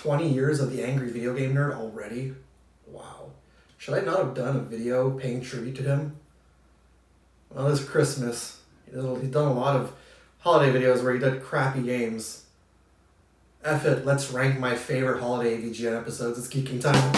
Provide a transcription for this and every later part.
20 years of the Angry Video Game Nerd already? Wow. Should I not have done a video paying tribute to him? Well, this Christmas, he's done a lot of holiday videos where he did crappy games. F it, let's rank my favorite holiday VGN episodes. It's Geeking Time.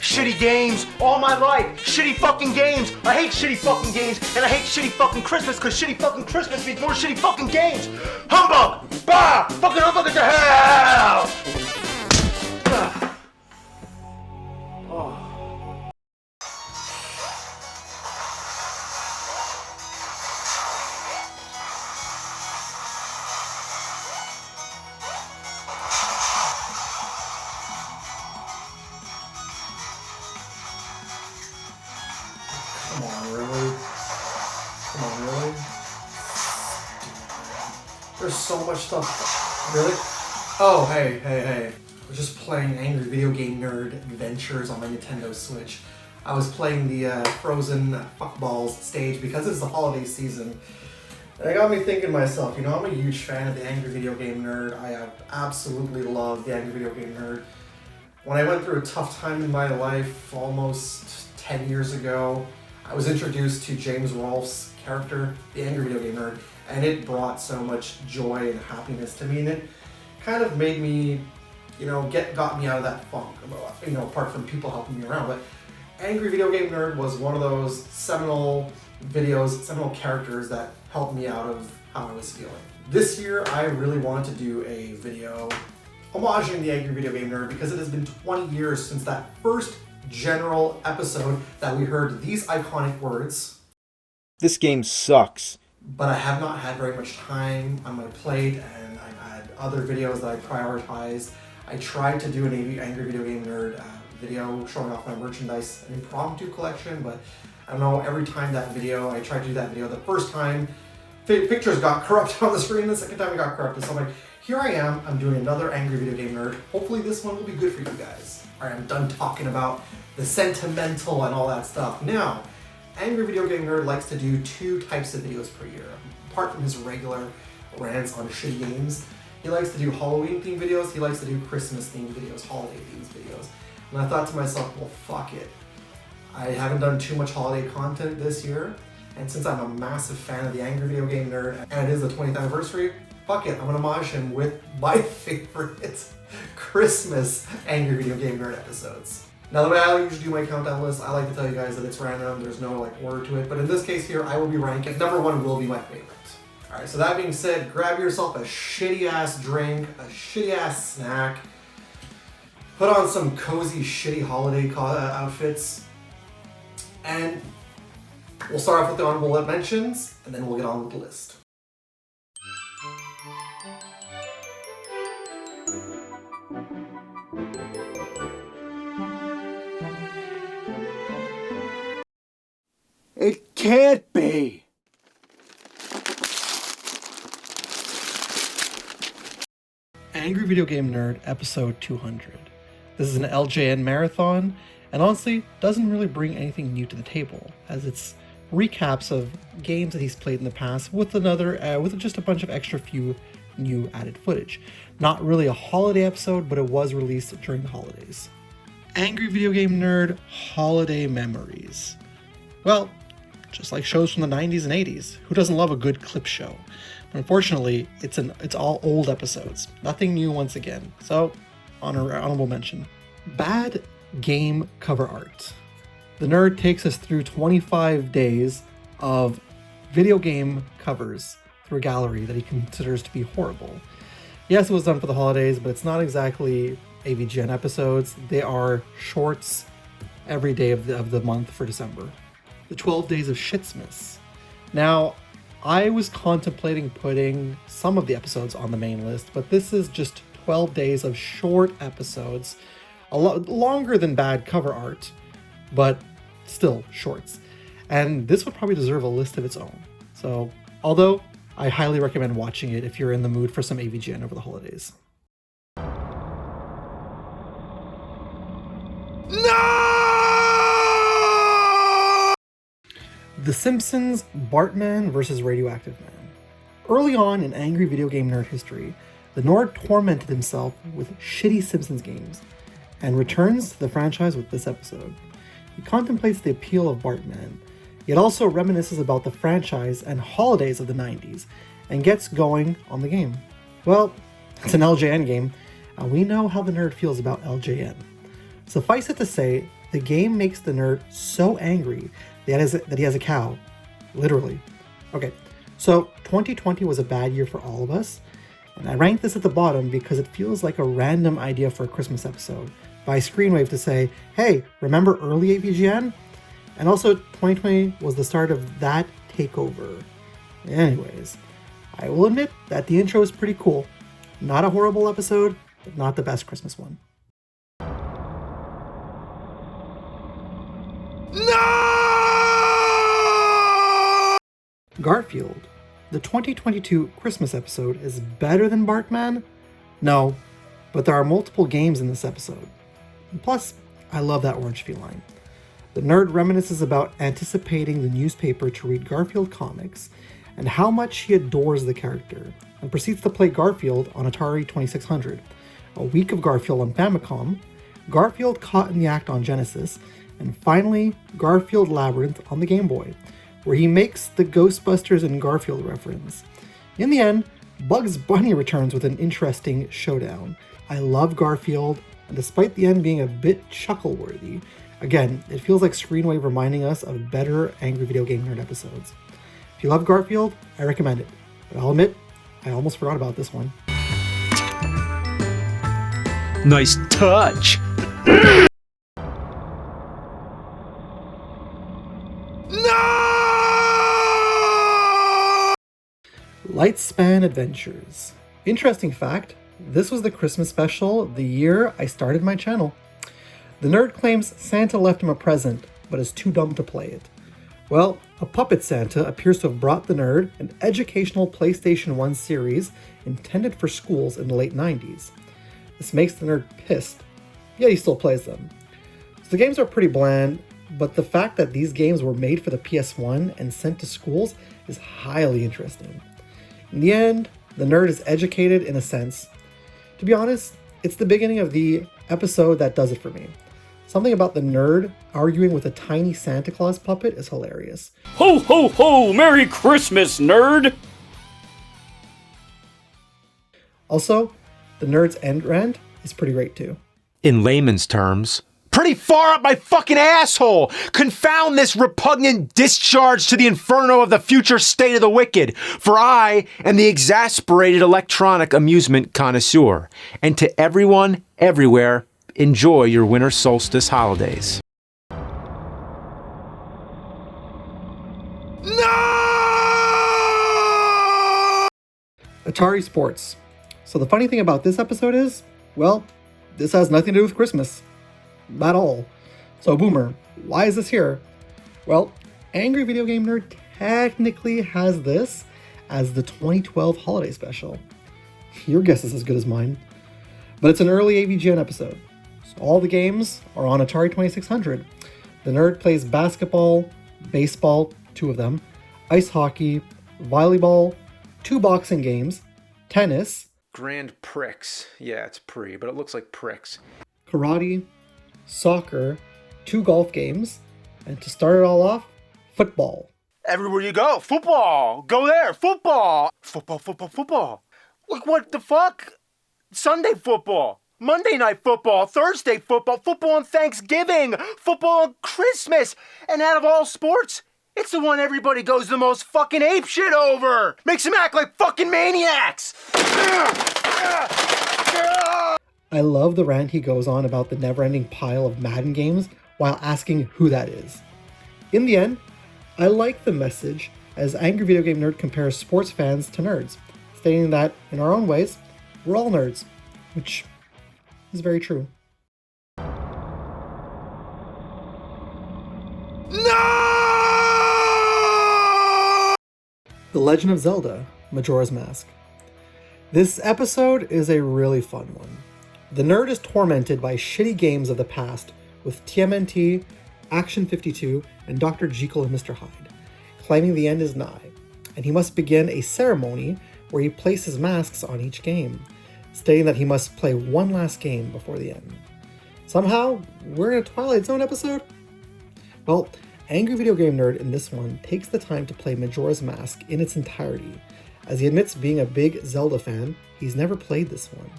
Shitty games all my life. Shitty fucking games. I hate shitty fucking games, and I hate shitty fucking Christmas, because shitty fucking Christmas means more shitty fucking games. Humbug! Bah! Fucking humbug into hell! Come on, really? Come on, really? There's so much stuff. Really? Oh, hey. I was just playing Angry Video Game Nerd Adventures on my Nintendo Switch. I was playing the Frozen Fuckballs stage because it's the holiday season. And it got me thinking to myself, you know, I'm a huge fan of the Angry Video Game Nerd. I have absolutely loved the Angry Video Game Nerd. When I went through a tough time in my life almost 10 years ago, I was introduced to James Rolfe's character, the Angry Video Game Nerd, and it brought so much joy and happiness to me, and it kind of made me, you know, got me out of that funk, you know, apart from people helping me around. But Angry Video Game Nerd was one of those seminal characters that helped me out of how I was feeling. This year, I really wanted to do a video homaging the Angry Video Game Nerd because it has been 20 years since that first general episode that we heard these iconic words. This game sucks. But I have not had very much time on my plate, and I've had other videos that I prioritized. I tried to do an Angry Video Game Nerd video showing off my merchandise, an impromptu collection, but I don't know, every time I tried to do that video, the first time, pictures got corrupted on the screen, the second time it got corrupted, so I'm like, here I am, I'm doing another Angry Video Game Nerd. Hopefully this one will be good for you guys. Alright, I'm done talking about the sentimental and all that stuff. Now, Angry Video Game Nerd likes to do 2 types of videos per year. Apart from his regular rants on shitty games, he likes to do Halloween themed videos, he likes to do Christmas themed videos, holiday themed videos. And I thought to myself, well, fuck it. I haven't done too much holiday content this year, and since I'm a massive fan of the Angry Video Game Nerd, and it is the 20th anniversary, fuck it, I'm gonna homage him with my favorite Christmas Angry Video Game Nerd episodes. Now, the way I usually do my countdown list, I like to tell you guys that it's random, there's no order to it, but in this case here, I will be ranking. Number 1 will be my favorite. Alright, so that being said, grab yourself a shitty ass drink, a shitty ass snack, put on some cozy shitty holiday outfits, and we'll start off with the honorable mentions, and then we'll get on with the list. It can't be. Angry Video Game Nerd, episode 200. This is an LJN marathon, and honestly, doesn't really bring anything new to the table, as it's recaps of games that he's played in the past with with just a bunch of extra few new added footage. Not really a holiday episode, but it was released during the holidays. Angry Video Game Nerd, Holiday Memories. Well, just like shows from the 90s and 80s, who doesn't love a good clip show? But unfortunately, it's all old episodes. Nothing new once again. So, honorable mention. Bad game cover art. The nerd takes us through 25 days of video game covers through a gallery that he considers to be horrible. Yes, it was done for the holidays, but it's not exactly AVGN episodes. They are shorts every day of the month for December. The 12 Days of Shitsmas. Now, I was contemplating putting some of the episodes on the main list, but this is just 12 days of short episodes, a lot longer than bad cover art, but still shorts. And this would probably deserve a list of its own. So, although I highly recommend watching it if you're in the mood for some AVGN over the holidays. No! The Simpsons, Bartman vs. Radioactive Man. Early on in angry video game nerd history, the Nord tormented himself with shitty Simpsons games, and returns to the franchise with this episode. He contemplates the appeal of Bartman, yet also reminisces about the franchise and holidays of the 90s, and gets going on the game. Well, it's an LJN game, and we know how the nerd feels about LJN. Suffice it to say, the game makes the nerd so angry that he has a cow. Literally. Okay, so 2020 was a bad year for all of us, and I ranked this at the bottom because it feels like a random idea for a Christmas episode by Screenwave to say, hey, remember early AVGN? And also 2020 was the start of that takeover. Anyways, I will admit that the intro is pretty cool. Not a horrible episode, but not the best Christmas one. No! Garfield. The 2022 Christmas episode is better than Bartman? No, but there are multiple games in this episode. Plus, I love that orange feline. The nerd reminisces about anticipating the newspaper to read Garfield comics and how much he adores the character, and proceeds to play Garfield on Atari 2600, a week of Garfield on Famicom, Garfield Caught in the Act on Genesis, and finally Garfield Labyrinth on the Game Boy, where he makes the Ghostbusters and Garfield reference. In the end, Bugs Bunny returns with an interesting showdown. I love Garfield, and despite the end being a bit chuckle-worthy, again, it feels like Screenwave reminding us of better angry video game nerd episodes. If you love Garfield, I recommend it, but I'll admit, I almost forgot about this one. Nice touch. Lightspan Adventures. Interesting fact, this was the Christmas special the year I started my channel. The nerd claims Santa left him a present, but is too dumb to play it. Well, a puppet Santa appears to have brought the nerd an educational PlayStation 1 series intended for schools in the late 90s. This makes the nerd pissed, yet he still plays them. So the games are pretty bland, but the fact that these games were made for the PS1 and sent to schools is highly interesting. In the end, the nerd is educated in a sense. To be honest, it's the beginning of the episode that does it for me. Something about the nerd arguing with a tiny Santa Claus puppet is hilarious. Ho ho ho! Merry Christmas, nerd! Also, the nerd's end rant is pretty great too. In layman's terms, pretty far up my fucking asshole! Confound this repugnant discharge to the inferno of the future state of the wicked, for I am the exasperated electronic amusement connoisseur. And to everyone, everywhere, enjoy your winter solstice holidays. No! Atari Sports. So the funny thing about this episode is, well, this has nothing to do with Christmas. At all. So Boomer, why is this here? Well, Angry Video Game Nerd technically has this as the 2012 holiday special. Your guess is as good as mine. But it's an early AVGN episode. So all the games are on Atari 2600. The nerd plays basketball, baseball, 2 of them, ice hockey, volleyball, 2 boxing games, tennis, Grand Prix. Yeah, it's pre, but it looks like pricks. karate, soccer, 2 golf games, and to start it all off, football. Everywhere you go, football! Go there, football! Football, football, football. Like, what the fuck? Sunday football, Monday night football, Thursday football, football on Thanksgiving, football on Christmas, and out of all sports, it's the one everybody goes the most fucking apeshit over! Makes them act like fucking maniacs! I love the rant he goes on about the never-ending pile of Madden games while asking who that is. In the end, I like the message as Angry Video Game Nerd compares sports fans to nerds, stating that, in our own ways, we're all nerds. which is very true. No! The Legend of Zelda, Majora's Mask. This episode is a really fun one. The nerd is tormented by shitty games of the past with TMNT, Action 52, and Dr. Jekyll and Mr. Hyde, claiming the end is nigh, and he must begin a ceremony where he places masks on each game, stating that he must play one last game before the end. Somehow, we're in a Twilight Zone episode? Well, Angry Video Game Nerd in this one takes the time to play Majora's Mask in its entirety. As he admits being a big Zelda fan, he's never played this one.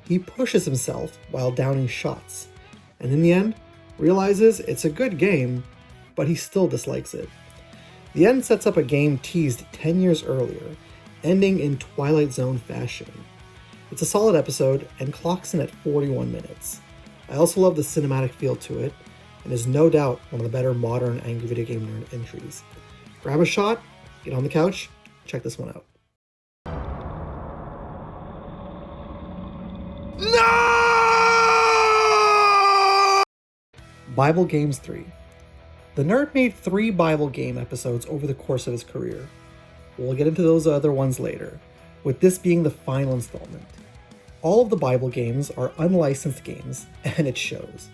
He pushes himself while downing shots, and in the end, realizes it's a good game, but he still dislikes it. The end sets up a game teased 10 years earlier, ending in Twilight Zone fashion. It's a solid episode and clocks in at 41 minutes. I also love the cinematic feel to it, and is no doubt one of the better modern Angry Video Game Nerd entries. Grab a shot, get on the couch, check this one out. No! Bible Games 3. The nerd made 3 Bible game episodes over the course of his career. We'll get into those other ones later, with this being the final installment. All of the Bible games are unlicensed games, and it shows.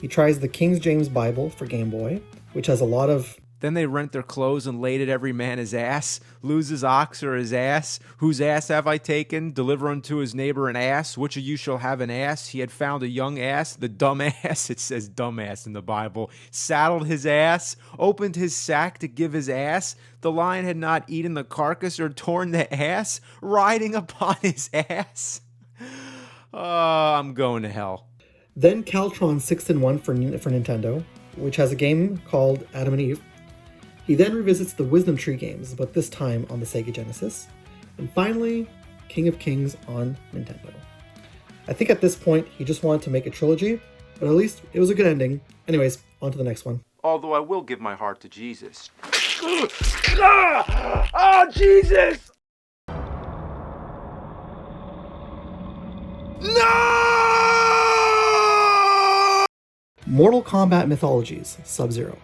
He tries the King James Bible for Game Boy, which has a lot of Then they rent their clothes and laid at every man his ass. Lose his ox or his ass. Whose ass have I taken? Deliver unto his neighbor an ass. Which of you shall have an ass? He had found a young ass, the dumb ass. It says dumbass in the Bible. Saddled his ass. Opened his sack to give his ass. The lion had not eaten the carcass or torn the ass. Riding upon his ass. Oh, I'm going to hell. Then Caltron 6-in-1 for Nintendo, which has a game called Adam and Eve. He then revisits the Wisdom Tree games, but this time on the Sega Genesis. And finally, King of Kings on Nintendo. I think at this point, he just wanted to make a trilogy, but at least it was a good ending. Anyways, on to the next one. Although I will give my heart to Jesus. Oh, Jesus! No! Mortal Kombat Mythologies, Sub-Zero.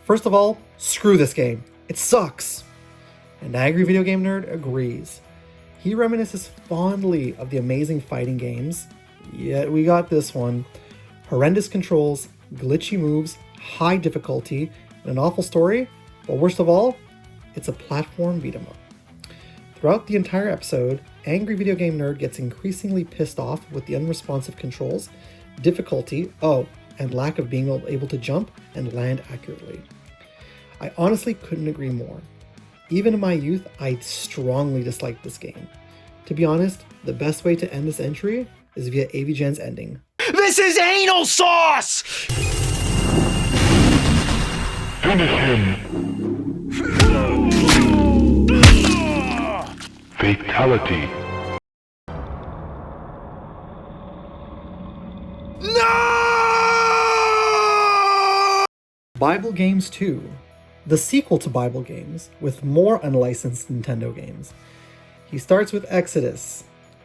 First of all, screw this game. It sucks. And Angry Video Game Nerd agrees. He reminisces fondly of the amazing fighting games, yet we got this one. Horrendous controls, glitchy moves, high difficulty, and an awful story, but worst of all, it's a platform beat-em-up. Throughout the entire episode, Angry Video Game Nerd gets increasingly pissed off with the unresponsive controls, difficulty, and lack of being able to jump and land accurately. I honestly couldn't agree more. Even in my youth, I strongly disliked this game. To be honest, the best way to end this entry is via AVGen's ending. This is anal sauce! Finish him. Fatality. No! Bible Games 2, the sequel to Bible Games, with more unlicensed Nintendo games. He starts with Exodus,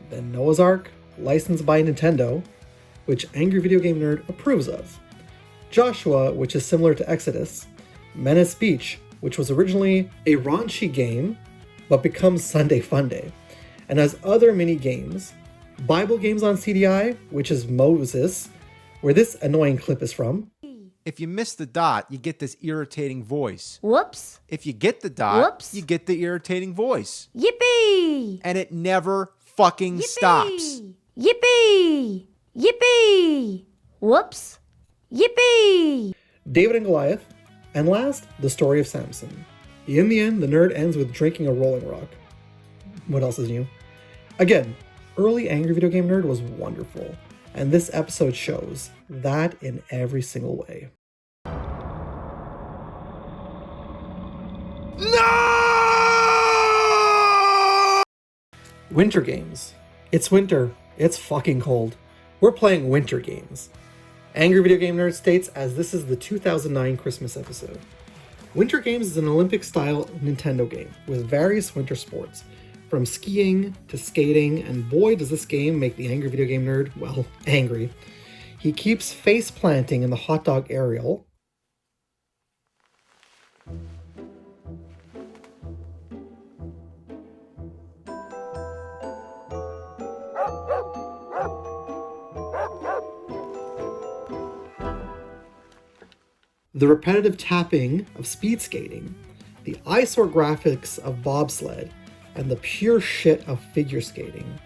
then Noah's Ark, licensed by Nintendo, which Angry Video Game Nerd approves of. Joshua, which is similar to Exodus. Menace Beach, which was originally a raunchy game, but becomes Sunday Funday, and has other mini games. Bible Games on CDI, which is Moses, where this annoying clip is from. If you miss the dot, you get this irritating voice. Whoops. If you get the dot, Whoops. you get the irritating voice. Yippee! And it never fucking stops. Yippee! Yippee! Whoops. Yippee! David and Goliath, and last, the story of Samson. In the end, the nerd ends with drinking a Rolling Rock. What else is new? Again, early Angry Video Game Nerd was wonderful, and this episode shows that in every single way. No! Winter games. It's winter. It's fucking cold. We're playing winter games. Angry Video Game Nerd states as this is the 2009 Christmas episode. Winter Games is an Olympic-style Nintendo game with various winter sports, from skiing to skating, and boy does this game make the angry video game nerd, well, angry. He keeps face planting in the hot dog aerial. The repetitive tapping of speed skating, the eyesore graphics of bobsled, and the pure shit of figure skating.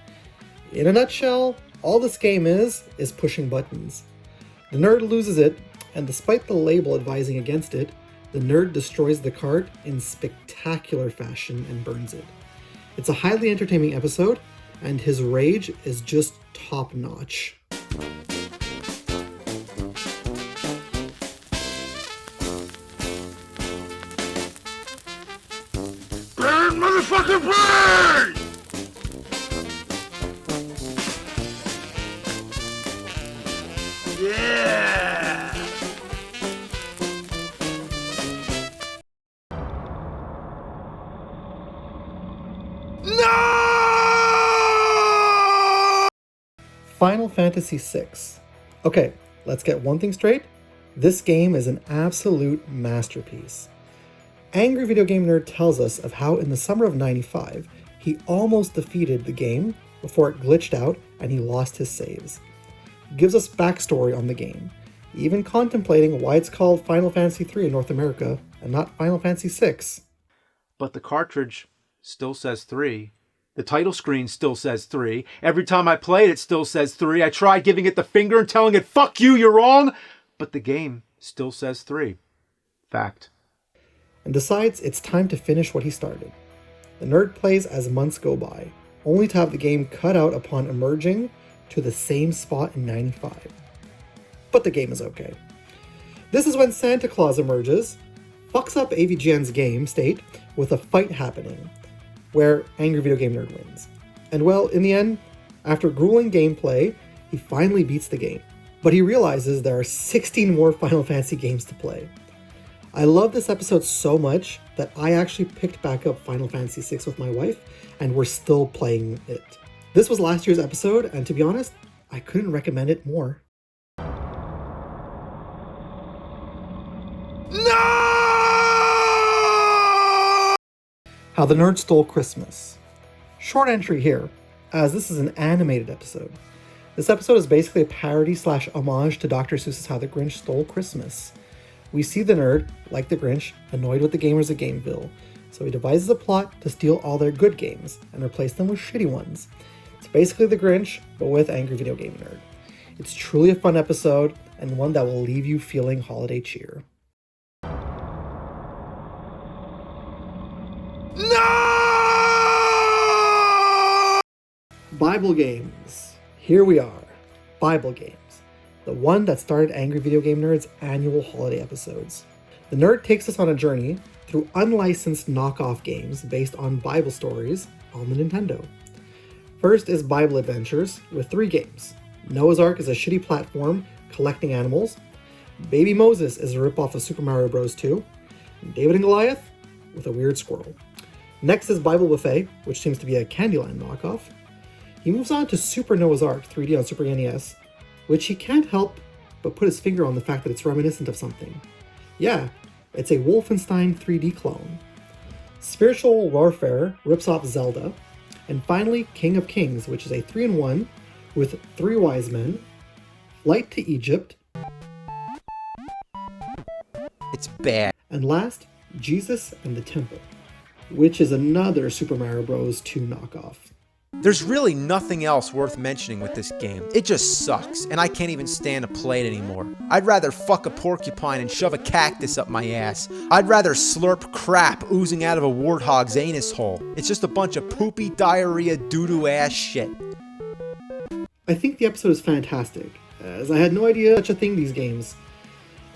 In a nutshell, all this game is pushing buttons. The nerd loses it, and despite the label advising against it, the nerd destroys the cart in spectacular fashion and burns it. It's a highly entertaining episode, and his rage is just top notch. Burn, motherfucker, burn! Yeah! No! Final Fantasy VI. Okay, let's get one thing straight. This game is an absolute masterpiece. Angry Video Game Nerd tells us of how in the summer of '95, he almost defeated the game before it glitched out and he lost his saves. Gives us backstory on the game, even contemplating why it's called Final Fantasy III in North America and not Final Fantasy VI. But the cartridge still says 3. The title screen still says 3. Every time I play it, it still says 3. I tried giving it the finger and telling it, fuck you, you're wrong. But the game still says 3. Fact. And decides it's time to finish what he started. The nerd plays as months go by, only to have the game cut out upon emerging to the same spot in '95. But the game is okay. This is when Santa Claus emerges, fucks up AVGN's game state with a fight happening, where Angry Video Game Nerd wins. And well, in the end, after grueling gameplay, he finally beats the game. But he realizes there are 16 more Final Fantasy games to play. I love this episode so much that I actually picked back up Final Fantasy VI with my wife, and we're still playing it. This was last year's episode, and to be honest, I couldn't recommend it more. No! How the Nerd Stole Christmas. Short entry here, as this is an animated episode. This episode is basically a parody / homage to Dr. Seuss's How the Grinch Stole Christmas. We see the nerd, like the Grinch, annoyed with the gamers of Gameville, so he devises a plot to steal all their good games and replace them with shitty ones. It's basically the Grinch, but with Angry Video Game Nerd. It's truly a fun episode, and one that will leave you feeling holiday cheer. No! Bible games. Here we are. Bible games. The one that started Angry Video Game Nerd's annual holiday episodes. The nerd takes us on a journey through unlicensed knockoff games based on Bible stories on the Nintendo. First is Bible Adventures with 3 games. Noah's Ark is a shitty platform collecting animals. Baby Moses is a ripoff of Super Mario Bros. 2. David and Goliath with a weird squirrel. Next is Bible Buffet, which seems to be a Candyland knockoff. He moves on to Super Noah's Ark 3D on Super NES, which he can't help but put his finger on the fact that it's reminiscent of something. Yeah, it's a Wolfenstein 3D clone. Spiritual Warfare rips off Zelda. And finally, King of Kings, which is a 3-in-1 with 3 wise men, Flight to Egypt, It's bad. and last, Jesus and the Temple, which is another Super Mario Bros. 2 knockoff. There's really nothing else worth mentioning with this game. It just sucks, and I can't even stand to play it anymore. I'd rather fuck a porcupine and shove a cactus up my ass. I'd rather slurp crap oozing out of a warthog's anus hole. It's just a bunch of poopy diarrhea doo-doo ass shit. I think the episode is fantastic, as I had no idea such a thing these games.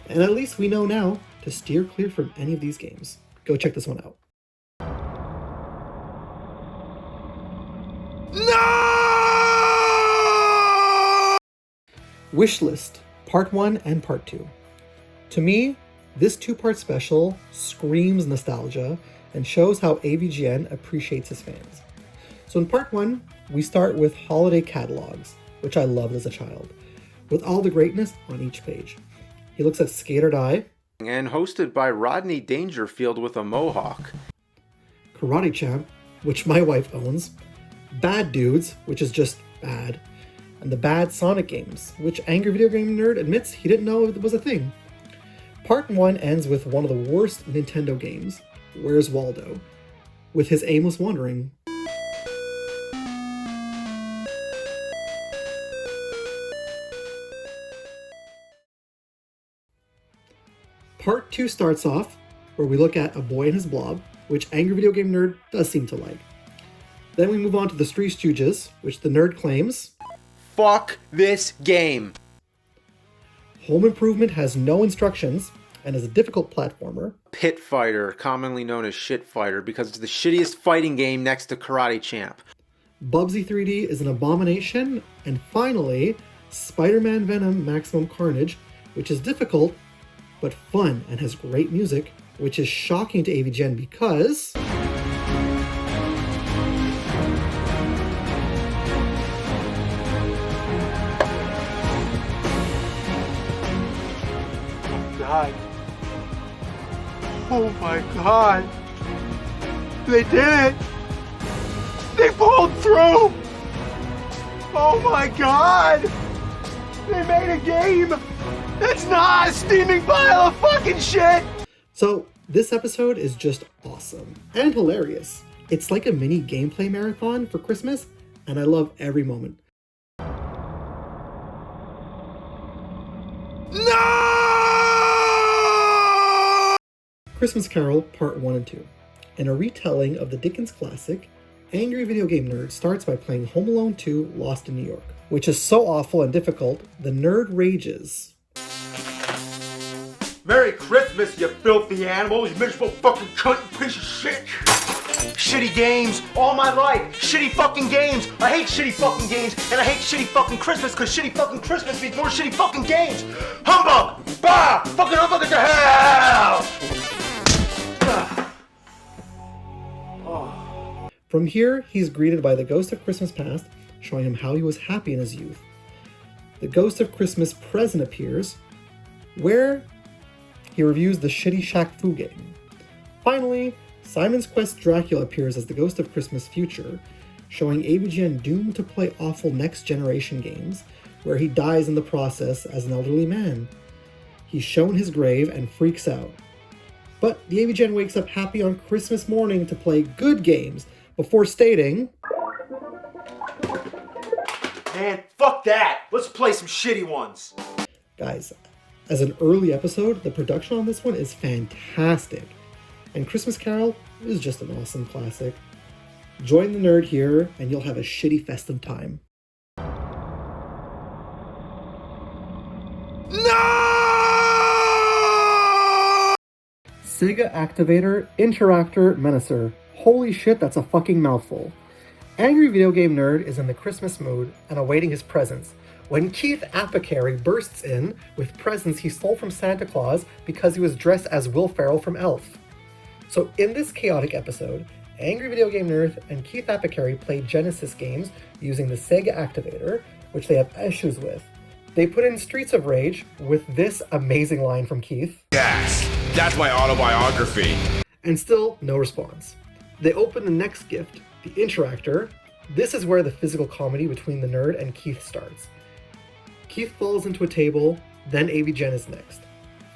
And at least we know now to steer clear from any of these games. Go check this one out. No! Wishlist, Part 1 and Part 2. To me, this 2-part special screams nostalgia and shows how AVGN appreciates his fans. So in part 1, we start with holiday catalogs, which I loved as a child, with all the greatness on each page. He looks at Skate or Die, And hosted by Rodney Dangerfield with a mohawk. Karate Champ, which my wife owns, Bad Dudes, which is just bad, and the Bad Sonic games, which Angry Video Game Nerd admits he didn't know it was a thing. Part 1 ends with one of the worst Nintendo games, Where's Waldo, with his aimless wandering. Part 2 starts off where we look at A Boy and His Blob, which Angry Video Game Nerd does seem to like. Then we move on to the Three Stooges, which the nerd claims, Fuck this game. Home Improvement has no instructions and is a difficult platformer. Pit Fighter, commonly known as Shit Fighter, because it's the shittiest fighting game next to Karate Champ. Bubsy 3D is an abomination. And finally, Spider-Man Venom Maximum Carnage, which is difficult but fun and has great music, which is shocking to AVGN because... God. Oh my God. They did it. They pulled through. Oh my God. They made a game. It's not a steaming pile of fucking shit. So, this episode is just awesome and hilarious. It's like a mini gameplay marathon for Christmas, and I love every moment. No! Christmas Carol Part 1 and 2. In a retelling of the Dickens classic, Angry Video Game Nerd starts by playing Home Alone 2 Lost in New York, which is so awful and difficult, the nerd rages. Merry Christmas, you filthy animal, you miserable fucking cunt, you piece of shit. Shitty games all my life. Shitty fucking games. I hate shitty fucking games, and I hate shitty fucking Christmas, because shitty fucking Christmas means more shitty fucking games. Humbug! Bah! Fucking humbug into hell! From here, he's greeted by the Ghost of Christmas Past, showing him how he was happy in his youth. The Ghost of Christmas Present appears, where he reviews the shitty Shaq Fu game. Finally, Simon's Quest Dracula appears as the Ghost of Christmas Future, showing AVGN doomed to play awful next-generation games, where he dies in the process as an elderly man. He's shown his grave and freaks out. But the AVGN wakes up happy on Christmas morning to play good games, before stating, Man, fuck that. Let's play some shitty ones. guys, as an early episode, the production on this one is fantastic. And Christmas Carol is just an awesome classic. Join the nerd here, and you'll have a shitty festive time. No! Sega Activator Interactor Menacer. Holy shit, that's a fucking mouthful. Angry Video Game Nerd is in the Christmas mood and awaiting his presents, when Keith Apicary bursts in with presents he stole from Santa Claus because he was dressed as Will Ferrell from Elf. So in this chaotic episode, Angry Video Game Nerd and Keith Apicary play Genesis games using the Sega Activator, which they have issues with. They put in Streets of Rage with this amazing line from Keith. Yes, that's my autobiography. And still no response. They open the next gift, the Interactor. This is where the physical comedy between the nerd and Keith starts. Keith falls into a table, then AVGen is next.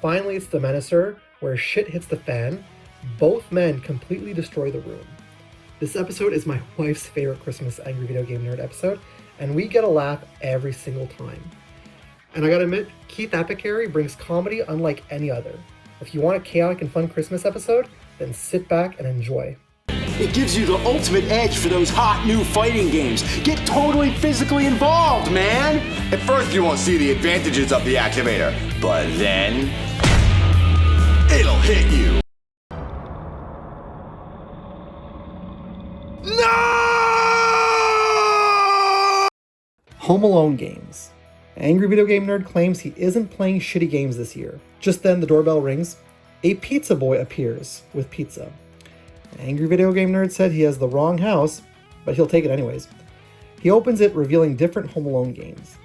Finally, it's the Menacer, where shit hits the fan. Both men completely destroy the room. This episode is my wife's favorite Christmas Angry Video Game Nerd episode, and we get a laugh every single time. And I gotta admit, Keith Apicary brings comedy unlike any other. If you want a chaotic and fun Christmas episode, then sit back and enjoy. It gives you the ultimate edge for those hot new fighting games. Get totally physically involved, man! At first you won't see the advantages of the activator, but then it'll hit you. No! Home Alone games. Angry Video Game Nerd claims he isn't playing shitty games this year. Just then the doorbell rings. A pizza boy appears with pizza. Angry Video Game Nerd said he has the wrong house, but he'll take it anyways. He opens it, revealing different Home Alone games.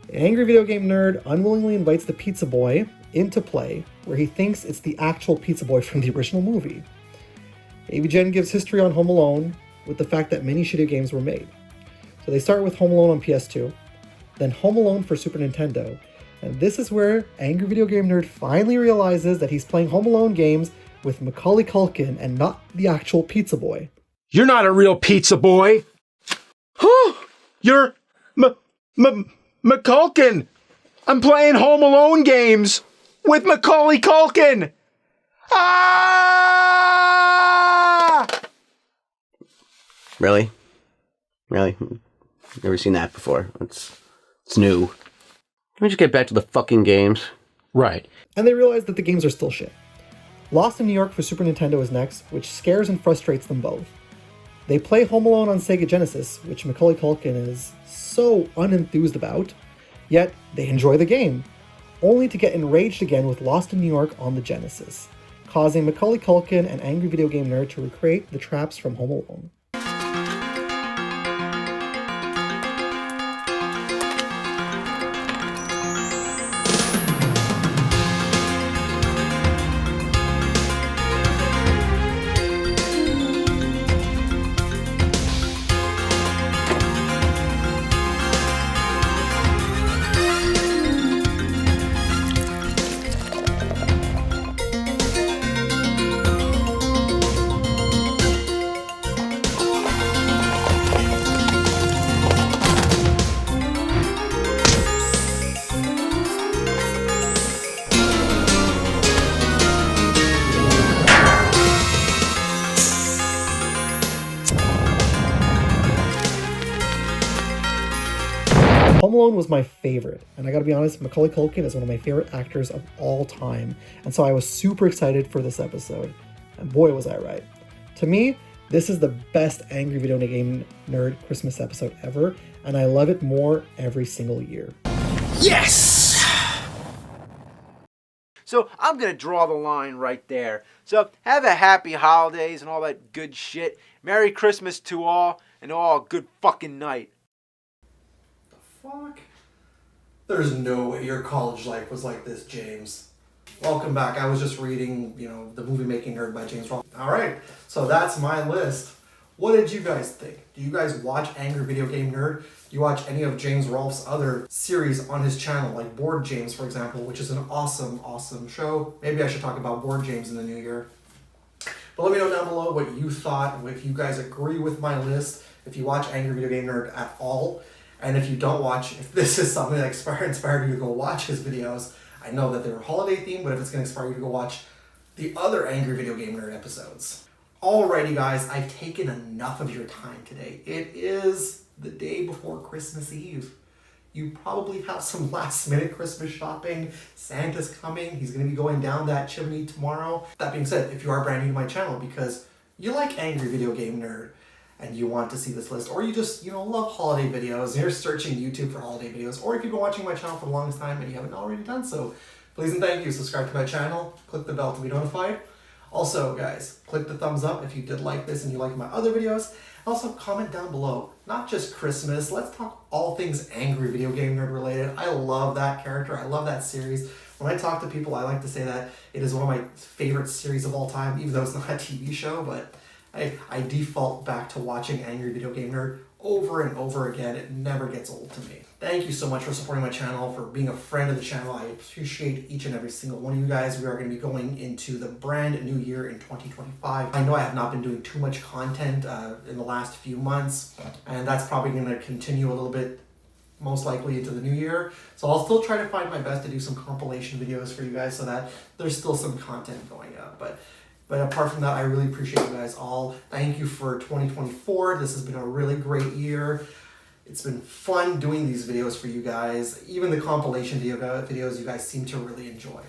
An angry video game nerd unwillingly invites the pizza boy into play, where he thinks it's the actual pizza boy from the original movie. AVGen gives history on Home Alone with the fact that many shitty games were made. So they start with Home Alone on PS2, then Home Alone for Super Nintendo, and this is where Angry Video Game Nerd finally realizes that he's playing Home Alone games with Macaulay Culkin and not the actual pizza boy. You're not a real pizza boy. You're McCulkin. I'm playing Home Alone games with Macaulay Culkin. Ah! Really? Never seen that before. It's new. Can we just get back to the fucking games? Right. And they realize that the games are still shit. Lost in New York for Super Nintendo is next, which scares and frustrates them both. They play Home Alone on Sega Genesis, which Macaulay Culkin is so unenthused about, yet they enjoy the game, only to get enraged again with Lost in New York on the Genesis, causing Macaulay Culkin and Angry Video Game Nerd to recreate the traps from Home Alone. Home Alone was my favorite, and I gotta be honest, Macaulay Culkin is one of my favorite actors of all time, and so I was super excited for this episode, and boy was I right. To me, this is the best Angry Video Game Nerd Christmas episode ever, and I love it more every single year. Yes! So I'm going to draw the line right there. So have a happy holidays and all that good shit. Merry Christmas to all, and all a good fucking night. Fuck? There's no way your college life was like this, James. Welcome back. I was just reading, The Movie Making Nerd by James Rolfe. Alright, so that's my list. What did you guys think? Do you guys watch Angry Video Game Nerd? Do you watch any of James Rolfe's other series on his channel, like Board James, for example, which is an awesome, awesome show? Maybe I should talk about Board James in the new year. But let me know down below what you thought, if you guys agree with my list, if you watch Angry Video Game Nerd at all. And if you don't watch, if this is something that inspired you to go watch his videos, I know that they're holiday themed, but if it's going to inspire you to go watch the other Angry Video Game Nerd episodes. Alrighty guys, I've taken enough of your time today. It is the day before Christmas Eve. You probably have some last minute Christmas shopping. Santa's coming. He's going to be going down that chimney tomorrow. That being said, if you are brand new to my channel because you like Angry Video Game Nerd, and you want to see this list, or you just, love holiday videos, and you're searching YouTube for holiday videos, or if you've been watching my channel for the longest time and you haven't already done so, please and thank you, subscribe to my channel, click the bell to be notified. Also, guys, click the thumbs up if you did like this and you like my other videos. Also, comment down below, not just Christmas, let's talk all things Angry Video Game Nerd related. I love that character, I love that series. When I talk to people, I like to say that it is one of my favorite series of all time, even though it's not a TV show, but I default back to watching Angry Video Game Nerd over and over again. It never gets old to me. Thank you so much for supporting my channel, for being a friend of the channel. I appreciate each and every single one of you guys. We are going to be going into the brand new year in 2025. I know I have not been doing too much content in the last few months, and that's probably going to continue a little bit, most likely into the new year. So I'll still try to find my best to do some compilation videos for you guys so that there's still some content going up. But apart from that, I really appreciate you guys all. Thank you for 2024. This has been a really great year. It's been fun doing these videos for you guys. Even the compilation videos you guys seem to really enjoy.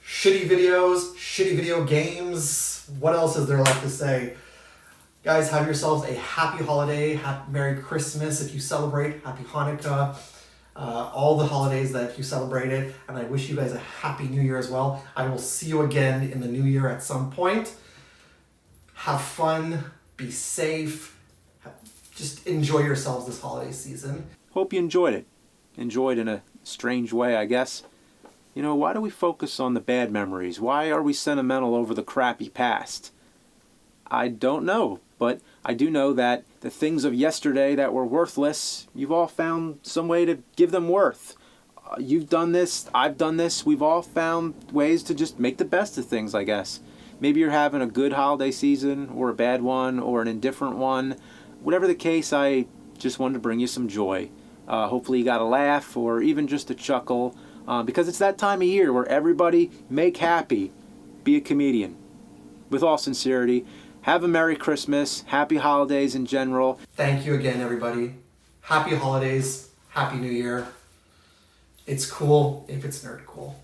Shitty videos, shitty video games. What else is there left to say? Guys, have yourselves a happy holiday. Merry Christmas if you celebrate. Happy Hanukkah. All the holidays that you celebrated, and I wish you guys a happy new year as well. I will see you again in the new year at some point. Have fun, be safe, just enjoy yourselves this holiday season. Hope you enjoyed it. Enjoyed in a strange way, I guess. You know, why do we focus on the bad memories? Why are we sentimental over the crappy past? I don't know, but I do know that the things of yesterday that were worthless, you've all found some way to give them worth. You've done this, I've done this, we've all found ways to just make the best of things, I guess. Maybe you're having a good holiday season, or a bad one, or an indifferent one. Whatever the case, I just wanted to bring you some joy. Hopefully you got a laugh, or even just a chuckle, because it's that time of year where everybody make happy, be a comedian. With all sincerity, have a Merry Christmas, Happy Holidays in general. Thank you again, everybody. Happy holidays, Happy New Year. It's cool if it's nerd cool.